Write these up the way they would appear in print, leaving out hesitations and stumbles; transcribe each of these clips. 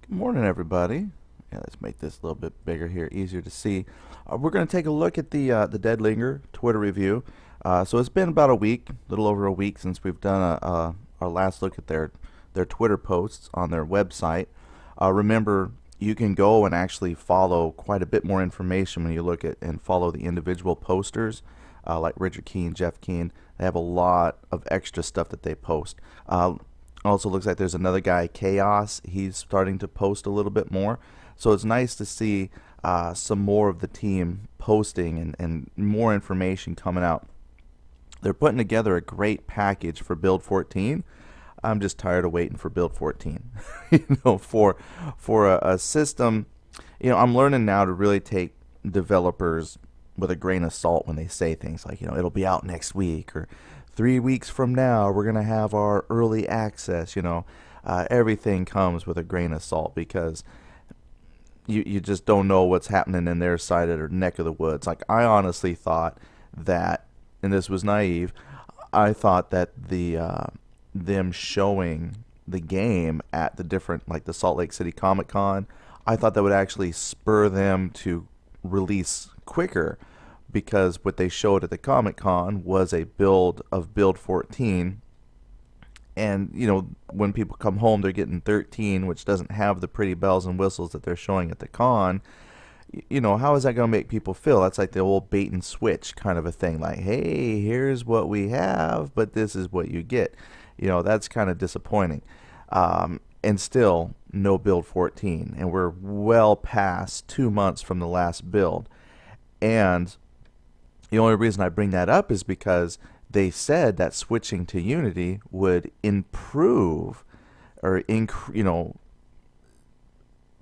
Good morning, everybody. Yeah, let's make this a little bit bigger here, easier to see. We're going to take a look at the Dead Linger Twitter review. So it's been about a week, a little over a week since we've done our last look at their Twitter posts on their website. Remember, you can go and actually follow quite a bit more information when you look at and follow the individual posters, like Richard Keen, Jeff Keen. They have a lot of extra stuff that they post. Also looks like there's another guy, Chaos. He's starting to post a little bit more. So it's nice to see some more of the team posting and more information coming out. They're putting together a great package for Build 14. I'm just tired of waiting for Build 14. For a system, I'm learning now to really take developers with a grain of salt when they say things like, it'll be out next week, or 3 weeks from now we're going to have our early access. Everything comes with a grain of salt, because you just don't know what's happening in their side of their neck of the woods. Like, I honestly thought that, and this was naive, I thought that them showing the game at the different, like the Salt Lake City Comic Con, I thought that would actually spur them to release quicker, because what they showed at the Comic Con was a build of Build 14. And, when people come home, they're getting 13, which doesn't have the pretty bells and whistles that they're showing at the con. How is that going to make people feel? That's like the old bait and switch kind of a thing. Like, hey, here's what we have, but this is what you get. That's kind of disappointing. And still, no Build 14. And we're well past 2 months from the last build. And the only reason I bring that up is because they said that switching to Unity would improve or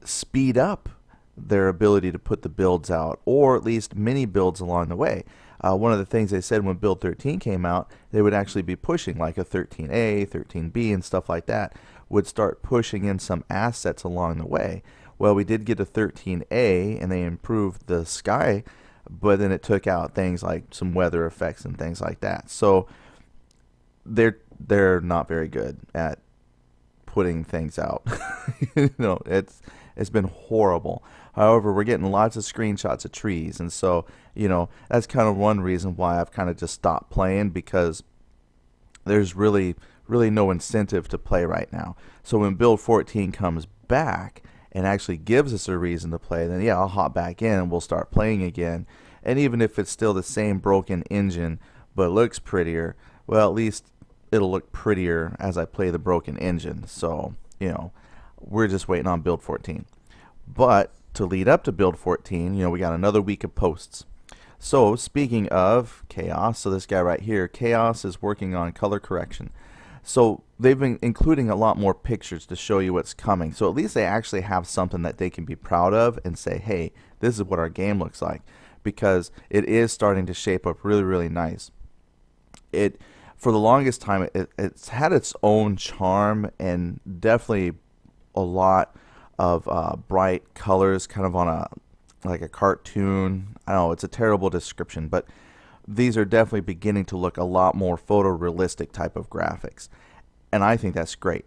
speed up their ability to put the builds out, or at least mini builds along the way. One of the things they said when Build 13 came out, they would actually be pushing like a 13A, 13B, and stuff like that, would start pushing in some assets along the way. Well, we did get a 13A, and they improved the sky, but then it took out things like some weather effects and things like that. So they're not very good at putting things out. It's been horrible. However, we're getting lots of screenshots of trees, and so that's kind of one reason why I've kind of just stopped playing, because there's really no incentive to play right now. So when Build 14 comes back and actually gives us a reason to play, then yeah, I'll hop back in and we'll start playing again. And even if it's still the same broken engine but looks prettier, well, at least it'll look prettier as I play the broken engine. So, we're just waiting on Build 14. But to lead up to Build 14, we got another week of posts. So speaking of Chaos, so this guy right here, Chaos is working on color correction. So they've been including a lot more pictures to show you what's coming. So at least they actually have something that they can be proud of and say, hey, this is what our game looks like, because it is starting to shape up really, really nice. For the longest time, it's had its own charm, and definitely a lot of bright colors, kind of on like a cartoon. I don't know, it's a terrible description, but these are definitely beginning to look a lot more photorealistic type of graphics, and I think that's great.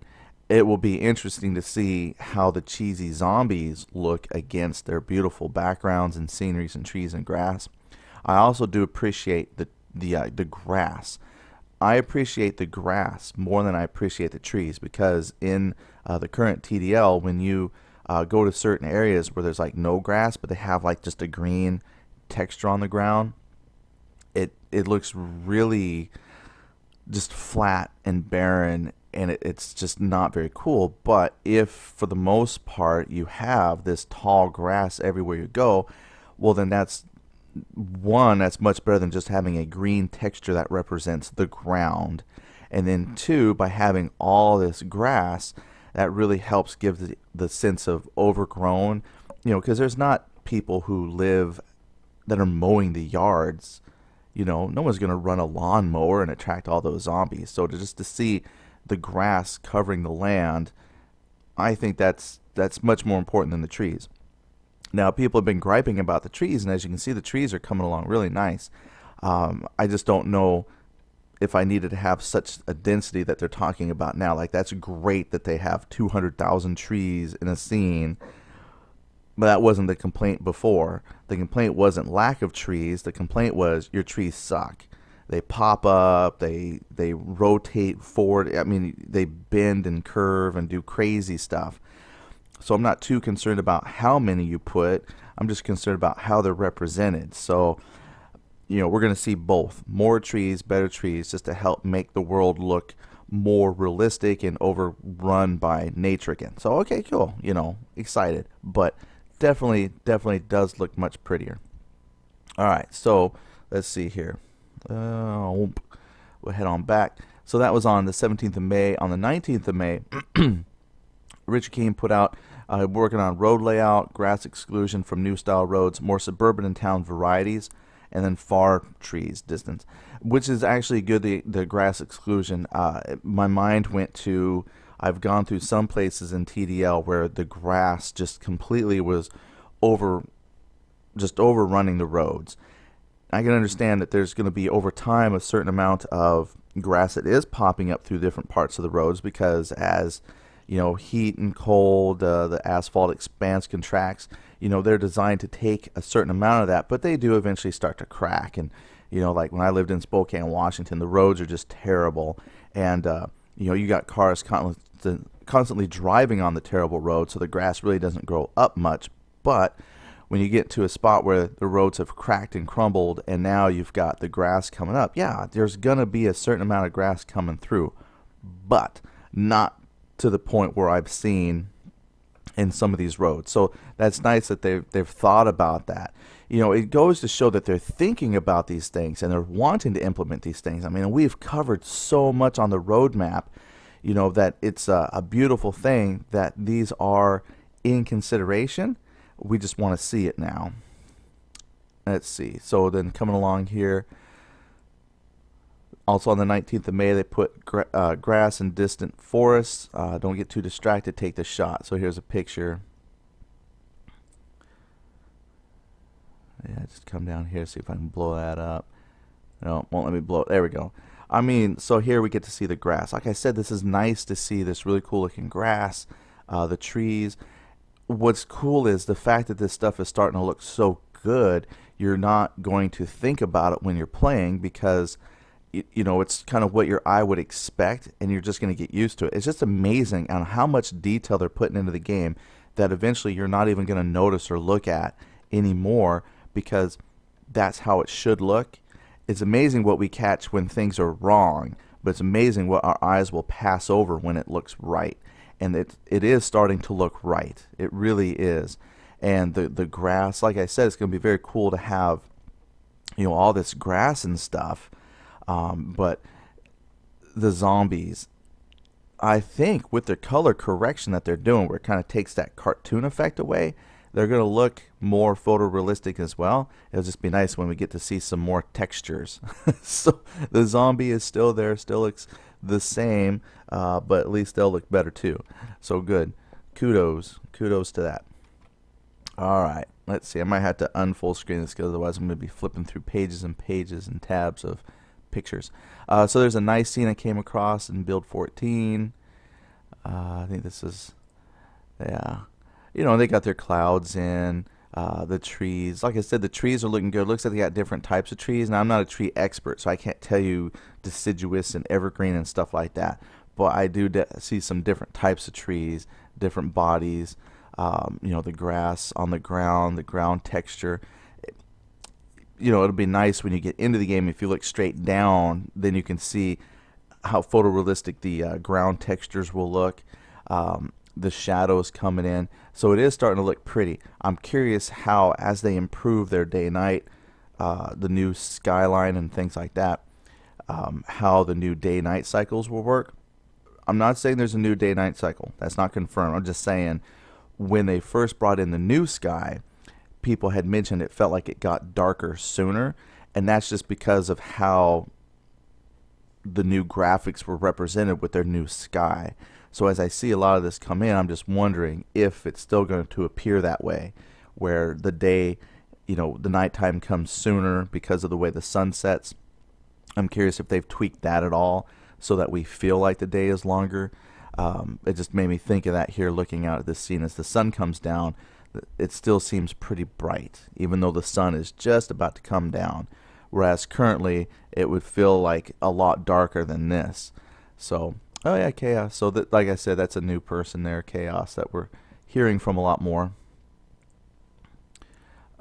It will be interesting to see how the cheesy zombies look against their beautiful backgrounds and sceneries and trees and grass. I also do appreciate the grass. I appreciate the grass more than I appreciate the trees, because in the current TDL, when you go to certain areas where there's like no grass, but they have like just a green texture on the ground, it looks really just flat and barren, and it's just not very cool. But if for the most part you have this tall grass everywhere you go, well, then that's much better than just having a green texture that represents the ground. And then two, by having all this grass, that really helps give the sense of overgrown, because there's not people who live that are mowing the yards. No one's going to run a lawnmower and attract all those zombies. So to see the grass covering the land, I think that's much more important than the trees. Now, people have been griping about the trees, and as you can see, the trees are coming along really nice. I just don't know if I needed to have such a density that they're talking about now. Like, that's great that they have 200,000 trees in a scene, but that wasn't the complaint before. The complaint wasn't lack of trees. The complaint was your trees suck. They pop up, they rotate forward. I mean, they bend and curve and do crazy stuff. So I'm not too concerned about how many you put. I'm just concerned about how they're represented. So, we're going to see both. More trees, better trees, just to help make the world look more realistic and overrun by nature again. So, okay, cool. Excited. But definitely does look much prettier. All right, so let's see here. We'll head on back. So that was on the 17th of May. On the 19th of May, Richard King put out working on road layout, grass exclusion from new style roads, more suburban and town varieties, and then far trees distance, which is actually good. The grass exclusion. My mind went to, I've gone through some places in TDL where the grass just completely was overrunning the roads. I can understand that there's going to be over time a certain amount of grass that is popping up through different parts of the roads because as heat and cold, the asphalt expands, contracts, they're designed to take a certain amount of that, but they do eventually start to crack. And, like when I lived in Spokane, Washington, the roads are just terrible. And, you got cars constantly driving on the terrible road, so the grass really doesn't grow up much. But when you get to a spot where the roads have cracked and crumbled and now you've got the grass coming up, yeah, there's going to be a certain amount of grass coming through, but not to the point where I've seen in some of these roads. So that's nice that they've thought about that. It goes to show that they're thinking about these things and they're wanting to implement these things. I mean, we've covered so much on the roadmap, that it's a beautiful thing that these are in consideration. We just want to see it now. Let's see. So then coming along here, also on the 19th of May, they put grass and distant forests. Don't get too distracted. Take the shot. So here's a picture. Yeah, just come down here, see if I can blow that up. No, won't let me blow it. There we go. I mean, so here we get to see the grass. Like I said, this is nice to see this really cool looking grass, the trees. What's cool is the fact that this stuff is starting to look so good, you're not going to think about it when you're playing because it's kind of what your eye would expect, and you're just going to get used to it. It's just amazing on how much detail they're putting into the game that eventually you're not even going to notice or look at anymore because that's how it should look. It's amazing what we catch when things are wrong, but it's amazing what our eyes will pass over when it looks right. And it is starting to look right. It really is. And the grass, like I said, it's going to be very cool to have, all this grass and stuff. But the zombies, I think with the color correction that they're doing, where it kind of takes that cartoon effect away, they're going to look more photorealistic as well. It'll just be nice when we get to see some more textures. So the zombie is still there, still looks the same, but at least they'll look better too. So good. Kudos to that. All right, let's see. I might have to unfull screen this because otherwise I'm going to be flipping through pages and pages and tabs of pictures. So there's a nice scene I came across in build 14. I think this is, yeah. They got their clouds in, the trees. Like I said, the trees are looking good. Looks like they got different types of trees. Now, I'm not a tree expert, so I can't tell you deciduous and evergreen and stuff like that. But I do see some different types of trees, different bodies, the grass on the ground texture. It'll be nice when you get into the game. If you look straight down, then you can see how photorealistic the ground textures will look. The shadows coming in. So it is starting to look pretty. I'm curious how, as they improve their day-night, the new skyline and things like that, how the new day-night cycles will work. I'm not saying there's a new day-night cycle. That's not confirmed. I'm just saying when they first brought in the new sky, people had mentioned it felt like it got darker sooner, and that's just because of how the new graphics were represented with their new sky. So as I see a lot of this come in, I'm just wondering if it's still going to appear that way, where the day, the nighttime comes sooner because of the way the sun sets, I'm curious if they've tweaked that at all so that we feel like the day is longer. It just made me think of that here looking out at this scene as the sun comes down. It still seems pretty bright, even though the sun is just about to come down. Whereas currently, it would feel like a lot darker than this. So, oh yeah, Chaos. So, that, like I said, that's a new person there, Chaos, that we're hearing from a lot more.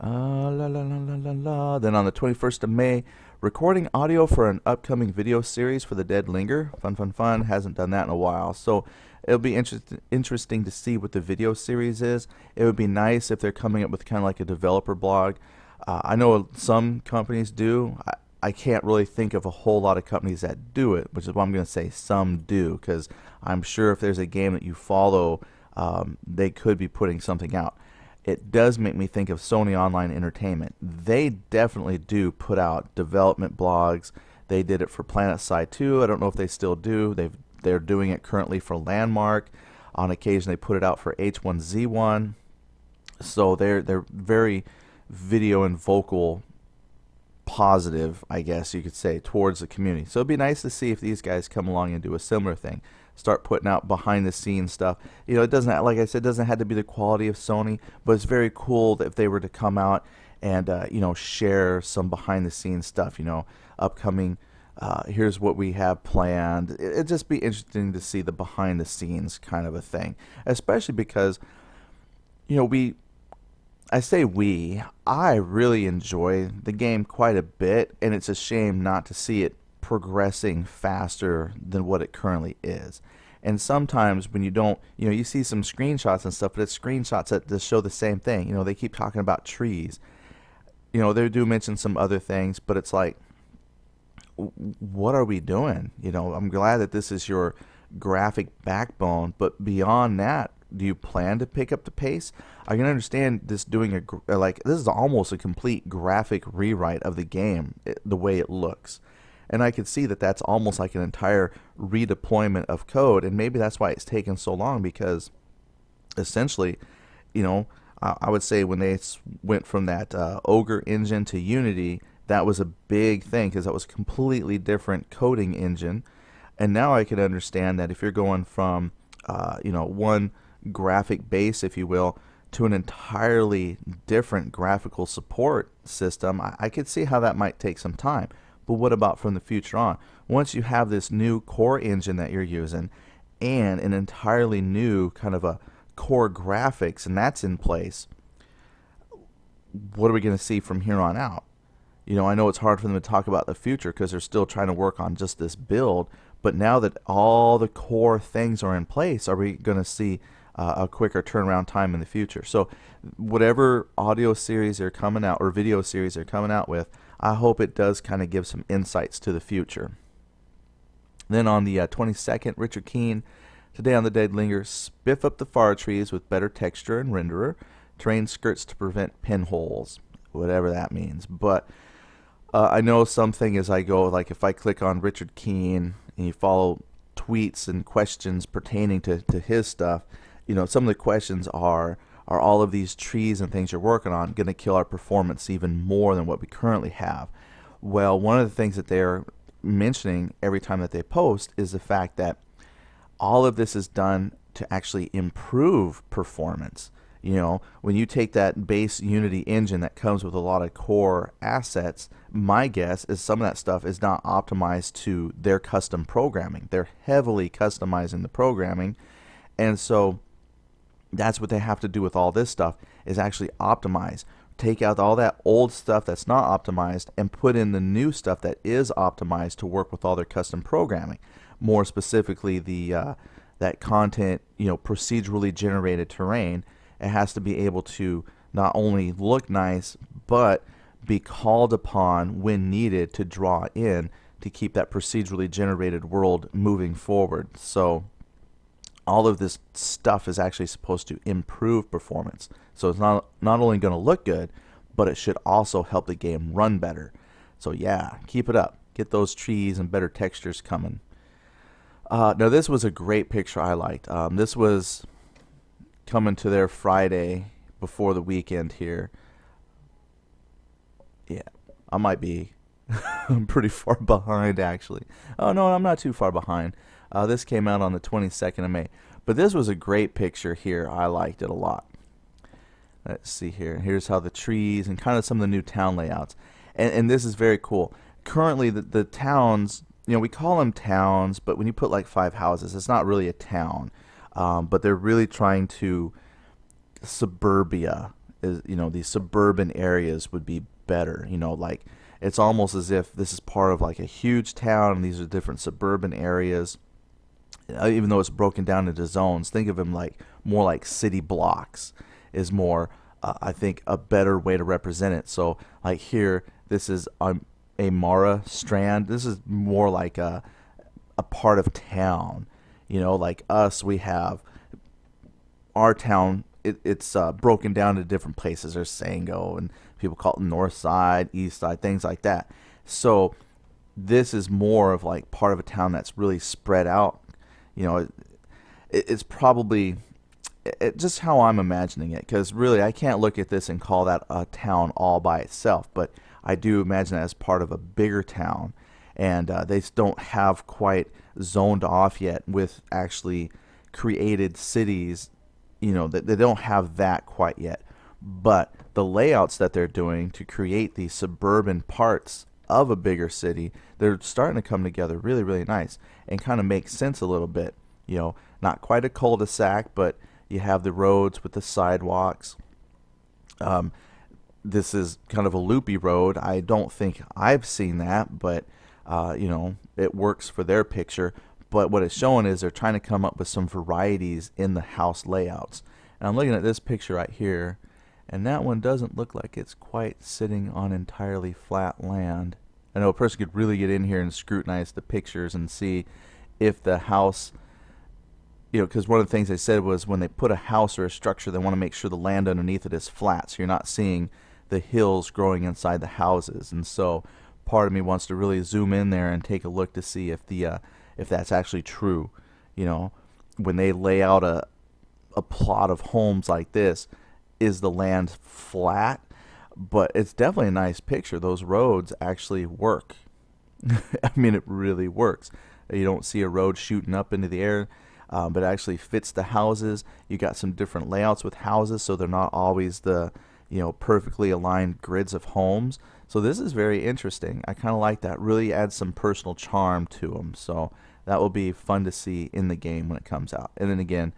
La la la la la la. Then on the 21st of May, recording audio for an upcoming video series for the Dead Linger. Fun, fun, fun. Hasn't done that in a while. So it'll be interesting to see what the video series is. It would be nice if they're coming up with kind of like a developer blog. I know some companies do. I can't really think of a whole lot of companies that do it, which is why I'm going to say some do, because I'm sure if there's a game that you follow, they could be putting something out. It does make me think of Sony Online Entertainment. They definitely do put out development blogs. They did it for PlanetSide 2. I don't know if they still do. They're doing it currently for Landmark. On occasion, they put it out for H1Z1. So they're very video and vocal positive, I guess you could say, towards the community. So it'd be nice to see if these guys come along and do a similar thing. Start putting out behind the scenes stuff. You know, it doesn't, like I said, it doesn't have to be the quality of Sony, but it's very cool that if they were to come out and you know, share some behind the scenes stuff. You know, upcoming. Here's what we have planned. It'd just be interesting to see the behind the scenes kind of a thing, especially because, you know, I really enjoy the game quite a bit, and it's a shame not to see it progressing faster than what it currently is. And sometimes when you don't, you know, you see some screenshots and stuff, but it's screenshots that just show the same thing. You know, they keep talking about trees. You know, they do mention some other things, but it's like, what are we doing? You know, I'm glad that this is your graphic backbone, but beyond that, do you plan to pick up the pace? I can understand this doing this is almost a complete graphic rewrite of the game, the way it looks. And I could see that that's almost like an entire redeployment of code, and maybe that's why it's taken so long, because essentially, you know, I would say when they went from that Ogre engine to Unity, that was a big thing because that was a completely different coding engine. And now I can understand that if you're going from, you know, one graphic base, if you will, to an entirely different graphical support system, I could see how that might take some time. But what about from the future on? Once you have this new core engine that you're using and an entirely new kind of a core graphics, and that's in place, what are we going to see from here on out? You know, I know it's hard for them to talk about the future because they're still trying to work on just this build, but now that all the core things are in place, are we going to see a quicker turnaround time in the future? So whatever audio series they're coming out, or video series they're coming out with, I hope it does kind of give some insights to the future. Then on the 22nd, Richard Keene, today on the Dead Linger, spiff up the far trees with better texture and renderer, terrain skirts to prevent pinholes, whatever that means. But I know something as I go, like if I click on Richard Keene and you follow tweets and questions pertaining to his stuff, you know, some of the questions are all of these trees and things you're working on going to kill our performance even more than what we currently have? Well, one of the things that they're mentioning every time that they post is the fact that all of this is done to actually improve performance. You know, when you take that base Unity engine that comes with a lot of core assets, my guess is some of that stuff is not optimized to their custom programming. They're heavily customizing the programming, and so that's what they have to do with all this stuff, is actually optimize. Take out all that old stuff that's not optimized and put in the new stuff that is optimized to work with all their custom programming. More specifically, the that content, you know, procedurally generated terrain. It has to be able to not only look nice, but be called upon when needed to draw in to keep that procedurally generated world moving forward. So all of this stuff is actually supposed to improve performance. So it's not only going to look good, but it should also help the game run better. So yeah, keep it up. Get those trees and better textures coming. Now this was a great picture I liked. This was coming to their Friday before the weekend here. Yeah, I might be I'm pretty far behind, actually. Oh, no, I'm not too far behind. This came out on the 22nd of May. But this was a great picture here. I liked it a lot. Let's see here. Here's how the trees and kind of some of the new town layouts. And this is very cool. Currently, the towns, we call them towns, but when you put like 5 houses, it's not really a town. But they're really trying to suburbia is, these suburban areas would be better. Like it's almost as if this is part of like a huge town and these are different suburban areas. Even though it's broken down into zones, think of them like more like city blocks is more, I think, a better way to represent it. So like here, this is a Mara Strand. This is more like a part of town. Like us, we have our town. It's broken down to different places. There's Sango, and people call it North Side, East Side, things like that. So this is more of like part of a town that's really spread out. It's probably just how I'm imagining it, because really I can't look at this and call that a town all by itself, but I do imagine it as part of a bigger town, and they don't have quite zoned off yet with actually created cities. That they don't have that quite yet, but the layouts that they're doing to create these suburban parts of a bigger city, they're starting to come together really, really nice and kind of make sense a little bit. Not quite a cul-de-sac, but you have the roads with the sidewalks. This is kind of a loopy road. I don't think I've seen that, but it works for their picture. But what it's showing is they're trying to come up with some varieties in the house layouts. And I'm looking at this picture right here, and that one doesn't look like it's quite sitting on entirely flat land. I know a person could really get in here and scrutinize the pictures and see if the house, because one of the things they said was when they put a house or a structure, they want to make sure the land underneath it is flat, so you're not seeing the hills growing inside the houses. And so part of me wants to really zoom in there and take a look to see if that's actually true. When they lay out a plot of homes like this, is the land flat? But it's definitely a nice picture. Those roads actually work. I mean, it really works. You don't see a road shooting up into the air, but it actually fits the houses. You got some different layouts with houses, so they're not always the perfectly aligned grids of homes. So this is very interesting. I kind of like that. Really adds some personal charm to them. So that will be fun to see in the game when it comes out. And then again,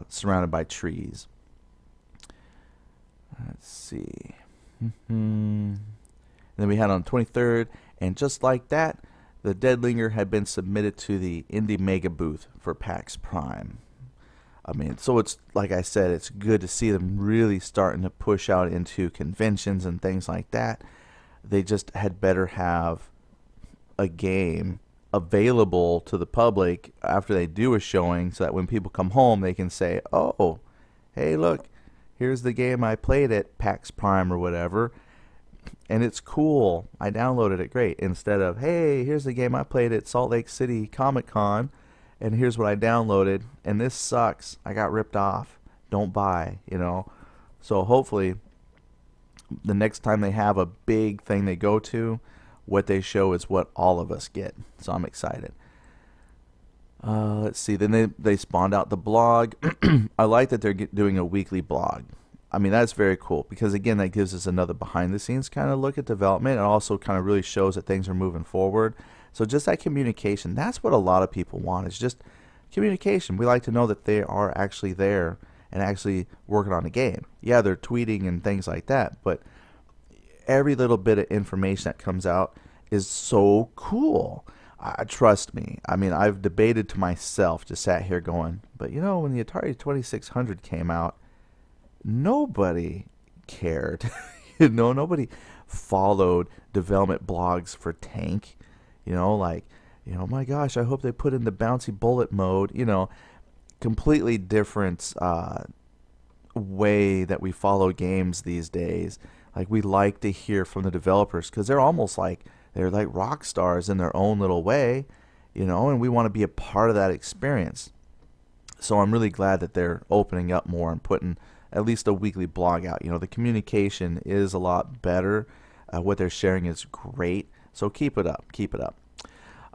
surrounded by trees. Let's see. And then we had on 23rd, and just like that, the Dead Linger had been submitted to the Indie Mega Booth for PAX Prime. I mean, so it's like I said, it's good to see them really starting to push out into conventions and things like that. They just had better have a game available to the public after they do a showing, so that when people come home, they can say, "Oh, hey, look, here's the game I played at PAX Prime or whatever, and it's cool. I downloaded it, great." Instead of, "Hey, here's the game I played at Salt Lake City Comic Con, and here's what I downloaded, and this sucks. I got ripped off. Don't buy." So hopefully, the next time they have a big thing they go to, what they show is what all of us get. So I'm excited. Let's see. Then they spawned out the blog. I like that they're doing a weekly blog. I mean, that's very cool, because again, that gives us another behind the scenes kind of look at development. It also kind of really shows that things are moving forward. So just that communication, that's what a lot of people want, is just communication. We like to know that they are actually there and actually working on a game. Yeah, they're tweeting and things like that, but every little bit of information that comes out is so cool. Trust me. I mean, I've debated to myself, just sat here going, but when the Atari 2600 came out, nobody cared. Nobody followed development blogs for Tank. My gosh, I hope they put in the bouncy bullet mode. Completely different way that we follow games these days. Like, we like to hear from the developers, because they're almost like they're like rock stars in their own little way, and we want to be a part of that experience. So I'm really glad that they're opening up more and putting at least a weekly blog out. The communication is a lot better. What they're sharing is great. So keep it up. Keep it up.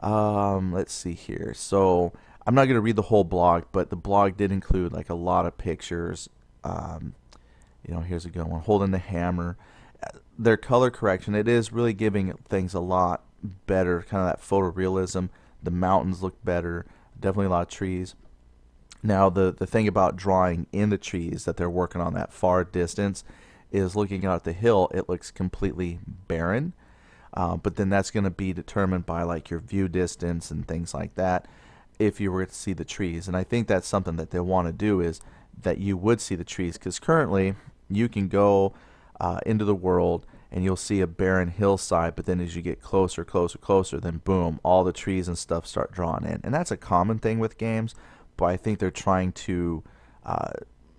Let's see here. So I'm not going to read the whole blog, but the blog did include like a lot of pictures. Um, here's a good one. Holding the hammer. Their color correction, it is really giving things a lot better, kind of that photorealism. The mountains look better. Definitely a lot of trees. Now, the thing about drawing in the trees that they're working on that far distance is looking out at the hill, it looks completely barren. But then that's going to be determined by like your view distance and things like that if you were to see the trees. And I think that's something that they want to do is that you would see the trees, because currently you can go into the world and you'll see a barren hillside, but then as you get closer, closer, closer, then boom, all the trees and stuff start drawing in. And that's a common thing with games, but I think they're trying to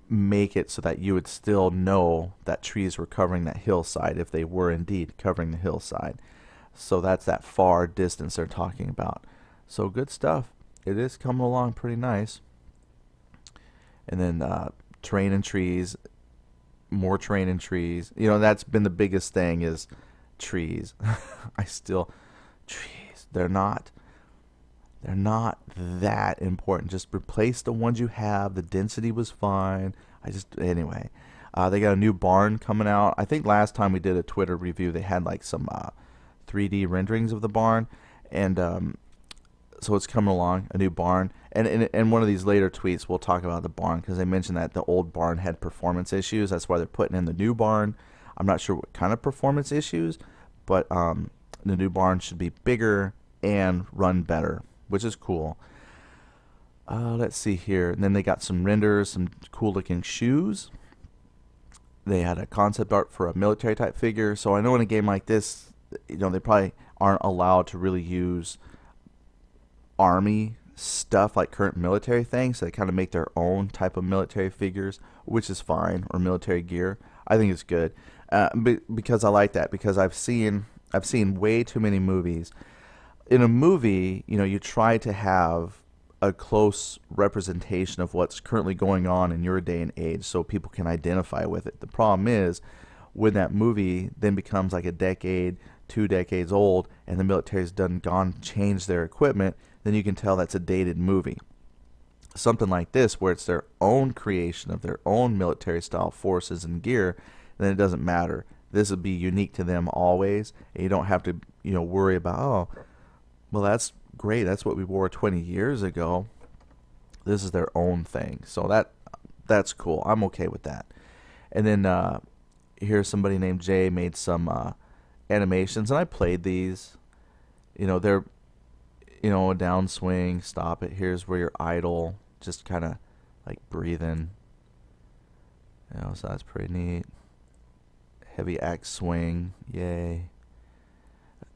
make it so that you would still know that trees were covering that hillside if they were indeed covering the hillside. So that's that far distance they're talking about. So good stuff. It is coming along pretty nice. And then terrain and trees, more terrain and trees. That's been the biggest thing is trees. Trees, they're not that important. Just replace the ones you have. The density was fine. Anyway, they got a new barn coming out. I think last time we did a Twitter review, they had like some 3D renderings of the barn, and so it's coming along, a new barn. And in one of these later tweets, we'll talk about the barn, because they mentioned that the old barn had performance issues. That's why they're putting in the new barn. I'm not sure what kind of performance issues, but the new barn should be bigger and run better, which is cool. Let's see here. And then they got some renders, some cool looking shoes. They had a concept art for a military type figure. So I know in a game like this, they probably aren't allowed to really use army stuff like current military things. So they kind of make their own type of military figures, which is fine, or military gear. I think it's good because I like that, because I've seen way too many movies. In a movie, you try to have a close representation of what's currently going on in your day and age so people can identify with it. The problem is when that movie then becomes like a decade, 2 decades old, and the military's changed their equipment, then you can tell that's a dated movie. Something like this, where it's their own creation of their own military style forces and gear, then it doesn't matter. This would be unique to them always, and you don't have to, worry about, oh, well, that's great. That's what we wore 20 years ago. This is their own thing. So that's cool. I'm okay with that. And then here's somebody named Jay made some animations, and I played these. They're, a downswing, stop it. Here's where you're idle, just kind of like breathing. So that's pretty neat. Heavy axe swing, yay.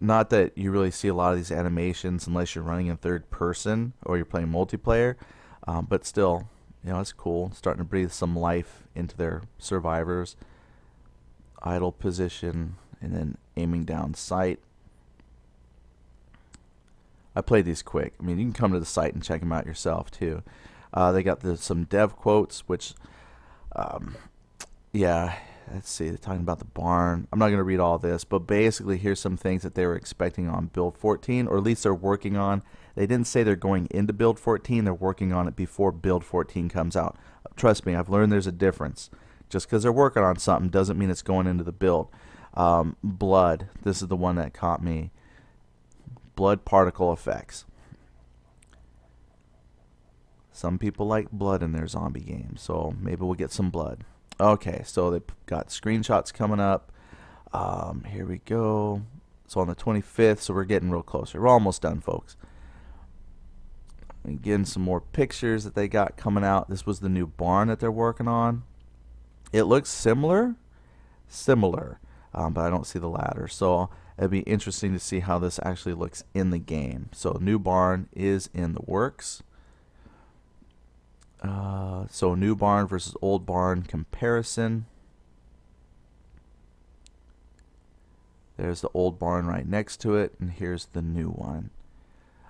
Not that you really see a lot of these animations unless you're running in third person or you're playing multiplayer, but still, it's cool. Starting to breathe some life into their survivors. Idle position, and then aiming down sight. I played these quick. I mean, you can come to the site and check them out yourself too. They got some dev quotes, which, yeah. Let's see, they're talking about the barn. I'm not going to read all this, but basically here's some things that they were expecting on Build 14, or at least they're working on. They didn't say they're going into Build 14. They're working on it before Build 14 comes out. Trust me, I've learned there's a difference. Just because they're working on something doesn't mean it's going into the build. Blood. This is the one that caught me. Blood particle effects. Some people like blood in their zombie games, so maybe we'll get some blood. Okay, so they've got screenshots coming up. Here we go. So on the 25th, so we're getting real closer. We're almost done, folks. Again, some more pictures that they got coming out. This was the new barn that they're working on. It looks similar, but I don't see the ladder. So it'd be interesting to see how this actually looks in the game. So new barn is in the works. So new barn versus old barn comparison. There's the old barn right next to it, and here's the new one.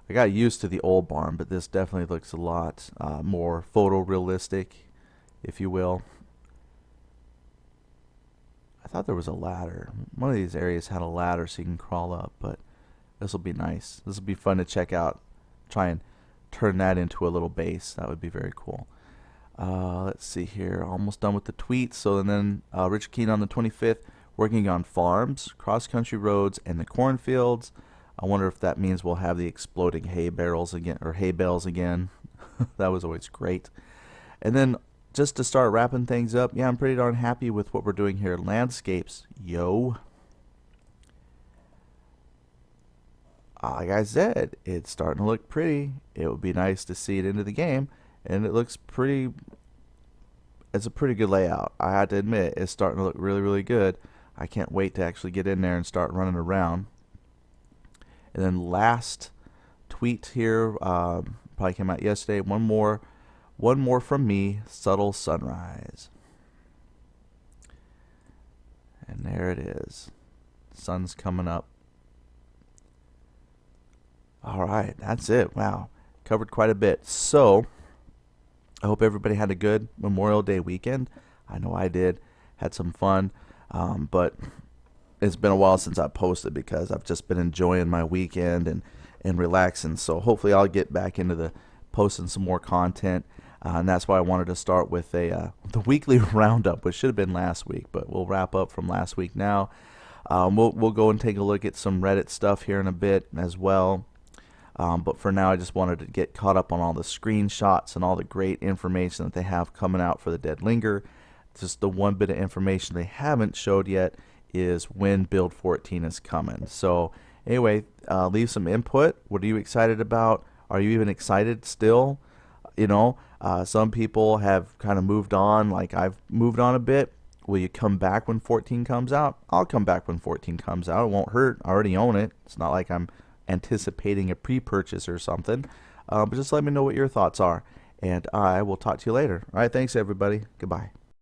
I got used to the old barn, but this definitely looks a lot more photorealistic, if you will. I thought there was a ladder. One of these areas had a ladder so you can crawl up, but This will be nice. This will be fun to check out. Try and turn that into a little base. That would be very cool. Let's see here. Almost done with the tweets. So and then Rich Keen on the 25th, working on farms, cross-country roads, and the cornfields. I wonder if that means we'll have the exploding hay barrels again, or hay bales again. That was always great. And then just to start wrapping things up, yeah, I'm pretty darn happy with what we're doing here. Landscapes, yo. Like I said, it's starting to look pretty. It would be nice to see it into the game, and it looks pretty. It's a pretty good layout. I have to admit, it's starting to look really, really good. I can't wait to actually get in there and start running around. And then last tweet here, probably came out yesterday. One more from me, Subtle Sunrise. And there it is. Sun's coming up. All right, that's it. Wow, covered quite a bit. So I hope everybody had a good Memorial Day weekend. I know I did. Had some fun, but it's been a while since I posted because I've just been enjoying my weekend and relaxing. So hopefully I'll get back into the posting some more content, and that's why I wanted to start with the weekly roundup, which should have been last week, but we'll wrap up from last week now. We'll go and take a look at some Reddit stuff here in a bit as well. But for now, I just wanted to get caught up on all the screenshots and all the great information that they have coming out for the Dead Linger. Just the one bit of information they haven't showed yet is when build 14 is coming. So anyway, leave some input. What are you excited about? Are you even excited still? You know, some people have kind of moved on, like I've moved on a bit. Will you come back when 14 comes out? I'll come back when 14 comes out. It won't hurt. I already own it. It's not like I'm anticipating a pre-purchase or something, but just let me know what your thoughts are, and I will talk to you later. All right, thanks everybody. Goodbye.